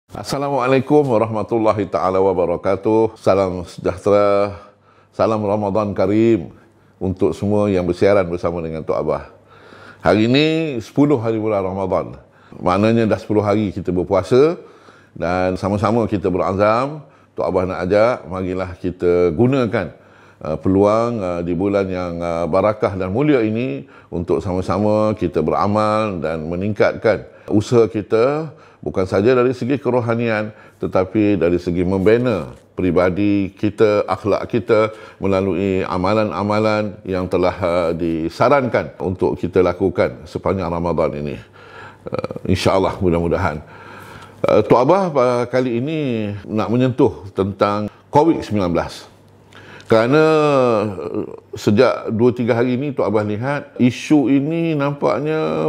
Assalamualaikum warahmatullahi taala wabarakatuh. Salam sejahtera, salam Ramadan Karim untuk semua yang bersiaran bersama dengan Tok Abah. Hari ini 10 hari bulan Ramadan. Maknanya dah 10 hari kita berpuasa dan sama-sama kita berazam. Tok Abah nak ajak, marilah kita gunakan peluang di bulan yang barakah dan mulia ini untuk sama-sama kita beramal dan meningkatkan usaha kita, bukan saja dari segi kerohanian tetapi dari segi membina peribadi kita, akhlak kita melalui amalan-amalan yang telah disarankan untuk kita lakukan sepanjang Ramadan ini. InsyaAllah, mudah-mudahan. Tok Abah kali ini nak menyentuh tentang COVID-19. Kerana sejak 2-3 hari ini Tok Abah lihat isu ini nampaknya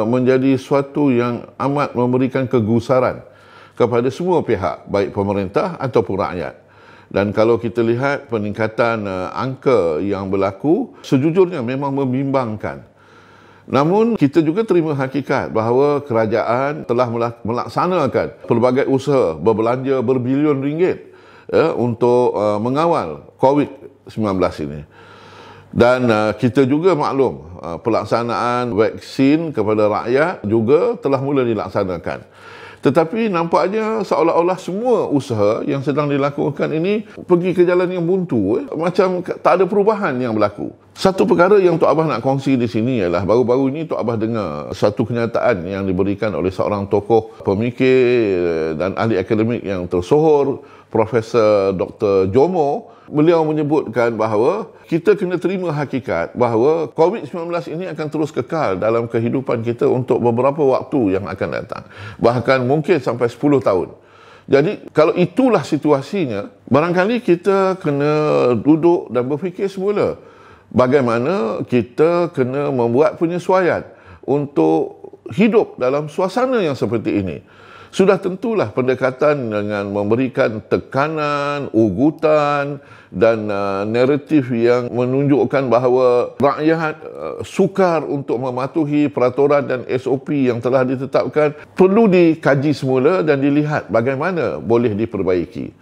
menjadi suatu yang amat memberikan kegusaran kepada semua pihak, baik pemerintah ataupun rakyat. Dan kalau kita lihat peningkatan angka yang berlaku, sejujurnya memang membimbangkan. Namun kita juga terima hakikat bahawa kerajaan telah melaksanakan pelbagai usaha berbelanja berbilion ringgit untuk mengawal COVID-19 ini. Dan kita juga maklum pelaksanaan vaksin kepada rakyat juga telah mula dilaksanakan. Tetapi nampaknya seolah-olah semua usaha yang sedang dilakukan ini pergi ke jalan yang buntu, macam tak ada perubahan yang berlaku. Satu perkara yang Tok Abah nak kongsi di sini ialah baru-baru ini Tok Abah dengar satu kenyataan yang diberikan oleh seorang tokoh pemikir dan ahli akademik yang tersohor, Profesor Dr. Jomo. Beliau menyebutkan bahawa kita kena terima hakikat bahawa COVID-19 ini akan terus kekal dalam kehidupan kita untuk beberapa waktu yang akan datang. Bahkan mungkin sampai 10 tahun. Jadi kalau itulah situasinya, barangkali kita kena duduk dan berfikir semula bagaimana kita kena membuat penyesuaian untuk hidup dalam suasana yang seperti ini. Sudah tentulah pendekatan dengan memberikan tekanan, ugutan dan naratif yang menunjukkan bahawa rakyat sukar untuk mematuhi peraturan dan SOP yang telah ditetapkan perlu dikaji semula dan dilihat bagaimana boleh diperbaiki.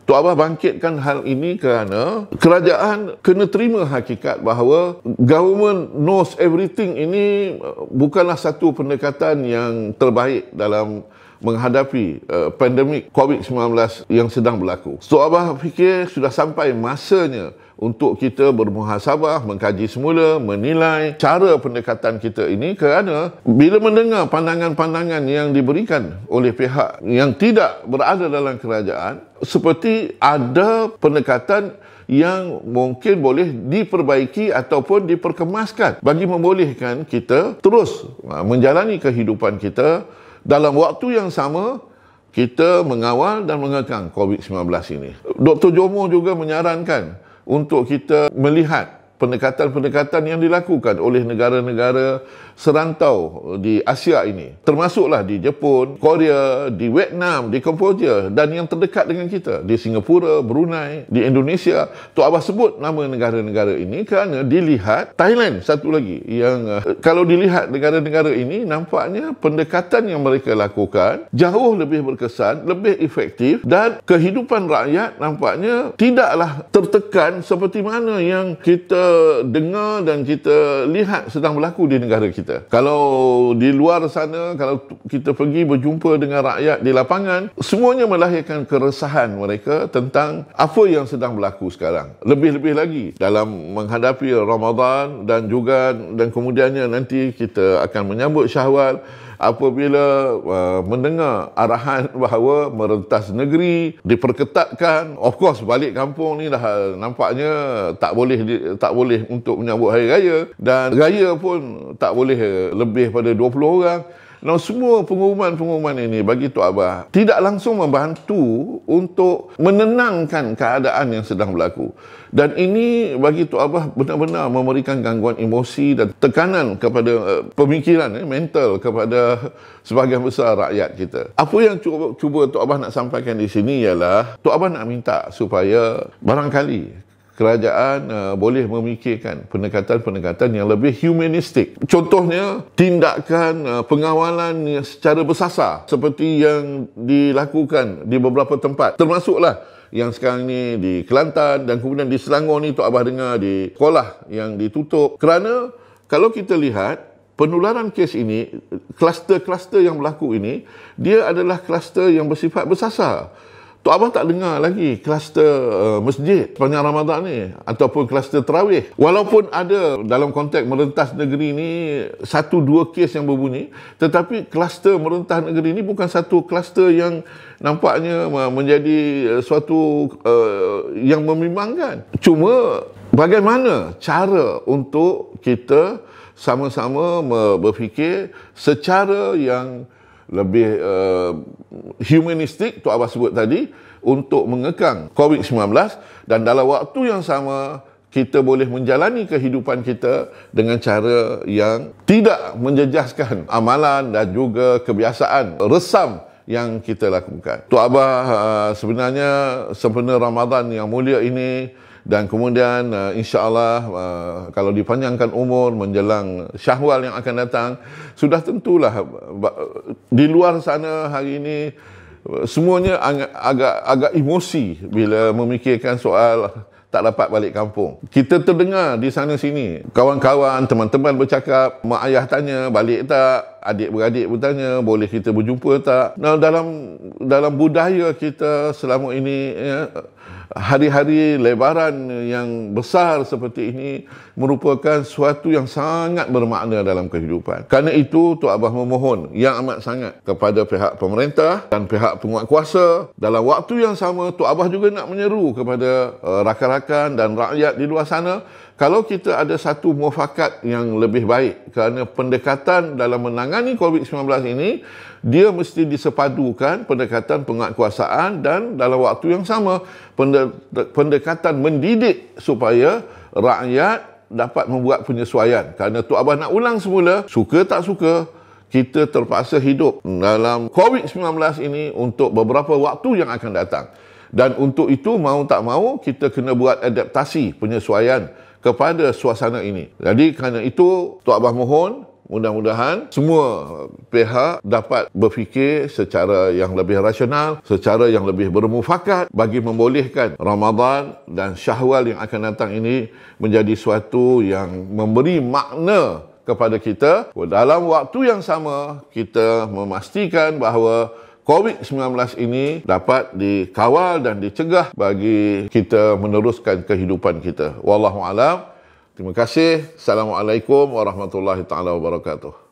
Tok Abah bangkitkan hal ini kerana kerajaan kena terima hakikat bahawa government knows everything ini bukanlah satu pendekatan yang terbaik dalam menghadapi pandemik COVID-19 yang sedang berlaku. Tok Abah fikir sudah sampai masanya untuk kita bermuhasabah, mengkaji semula, menilai cara pendekatan kita ini, kerana bila mendengar pandangan-pandangan yang diberikan oleh pihak yang tidak berada dalam kerajaan, seperti ada pendekatan yang mungkin boleh diperbaiki ataupun diperkemaskan bagi membolehkan kita terus menjalani kehidupan kita dalam waktu yang sama kita mengawal dan mengekang COVID-19 ini. Dr. Jomo juga menyarankan untuk kita melihat pendekatan-pendekatan yang dilakukan oleh negara-negara serantau di Asia ini. Termasuklah di Jepun, Korea, di Vietnam, di Kemboja dan yang terdekat dengan kita, di Singapura, Brunei, di Indonesia. Tok Abah sebut nama negara-negara ini kerana dilihat Thailand satu lagi yang kalau dilihat negara-negara ini nampaknya pendekatan yang mereka lakukan jauh lebih berkesan, lebih efektif dan kehidupan rakyat nampaknya tidaklah tertekan seperti mana yang kita dengar dan kita lihat sedang berlaku di negara kita. Kalau di luar sana, kalau kita pergi berjumpa dengan rakyat di lapangan, semuanya melahirkan keresahan mereka tentang apa yang sedang berlaku sekarang. Lebih-lebih lagi dalam menghadapi Ramadan dan kemudiannya nanti kita akan menyambut Syawal. Apabila mendengar arahan bahawa merentas negeri diperketatkan, of course balik kampung ni dah nampaknya tak boleh untuk menyambut hari raya, dan raya pun tak boleh lebih pada 20 orang. Nah, semua pengumuman-pengumuman ini bagi Tok Abah tidak langsung membantu untuk menenangkan keadaan yang sedang berlaku. Dan ini bagi Tok Abah benar-benar memberikan gangguan emosi dan tekanan kepada pemikiran mental kepada sebahagian besar rakyat kita. Apa yang cuba Tok Abah nak sampaikan di sini ialah Tok Abah nak minta supaya barangkali kerajaan boleh memikirkan pendekatan-pendekatan yang lebih humanistik. Contohnya, tindakan pengawalan secara bersasar seperti yang dilakukan di beberapa tempat. Termasuklah yang sekarang ni di Kelantan dan kemudian di Selangor ni Tok Abah dengar di sekolah yang ditutup. Kerana kalau kita lihat penularan kes ini, kluster-kluster yang berlaku ini, dia adalah kluster yang bersifat bersasar. Tok Abah tak dengar lagi kluster masjid sepanjang Ramadan ni ataupun kluster tarawih. Walaupun ada dalam konteks merentas negeri ni 1-2 kes yang berbunyi, tetapi kluster merentas negeri ni bukan satu kluster yang nampaknya menjadi suatu yang membimbangkan. Cuma bagaimana cara untuk kita sama-sama berfikir secara yang lebih humanistik, Tok Abah sebut tadi, untuk mengekang COVID-19 dan dalam waktu yang sama kita boleh menjalani kehidupan kita dengan cara yang tidak menjejaskan amalan dan juga kebiasaan resam yang kita lakukan. Tok Abah sebenarnya sempena Ramadan yang mulia ini, dan kemudian insya-Allah kalau dipanjangkan umur menjelang Syawal yang akan datang, sudah tentulah di luar sana hari ini semuanya agak emosi bila memikirkan soal tak dapat balik kampung. Kita terdengar di sana sini, kawan-kawan, teman-teman bercakap, mak ayah tanya balik tak, adik-beradik bertanya boleh kita berjumpa tak. Nah, dalam budaya kita selama ini, hari-hari lebaran yang besar seperti ini merupakan suatu yang sangat bermakna dalam kehidupan. Kerana itu, Tok Abah memohon yang amat sangat kepada pihak pemerintah dan pihak penguatkuasa. Dalam waktu yang sama, Tok Abah juga nak menyeru kepada rakan-rakan dan rakyat di luar sana, kalau kita ada satu muafakat yang lebih baik, kerana pendekatan dalam menangani COVID-19 ini, dia mesti disepadukan pendekatan penguatkuasaan dan dalam waktu yang sama pendekatan mendidik supaya rakyat dapat membuat penyesuaian. Kerana Tok Abah nak ulang semula, suka tak suka, kita terpaksa hidup dalam COVID-19 ini untuk beberapa waktu yang akan datang. Dan untuk itu, mahu tak mahu, kita kena buat adaptasi, penyesuaian kepada suasana ini. Jadi kerana itu, Tok Abah mohon, mudah-mudahan semua pihak dapat berfikir secara yang lebih rasional, secara yang lebih bermufakat bagi membolehkan Ramadan dan Syawal yang akan datang ini menjadi suatu yang memberi makna kepada kita. Dalam waktu yang sama, kita memastikan bahawa COVID-19 ini dapat dikawal dan dicegah bagi kita meneruskan kehidupan kita. Wallahu a'lam. Terima kasih. Assalamualaikum warahmatullahi taala wabarakatuh.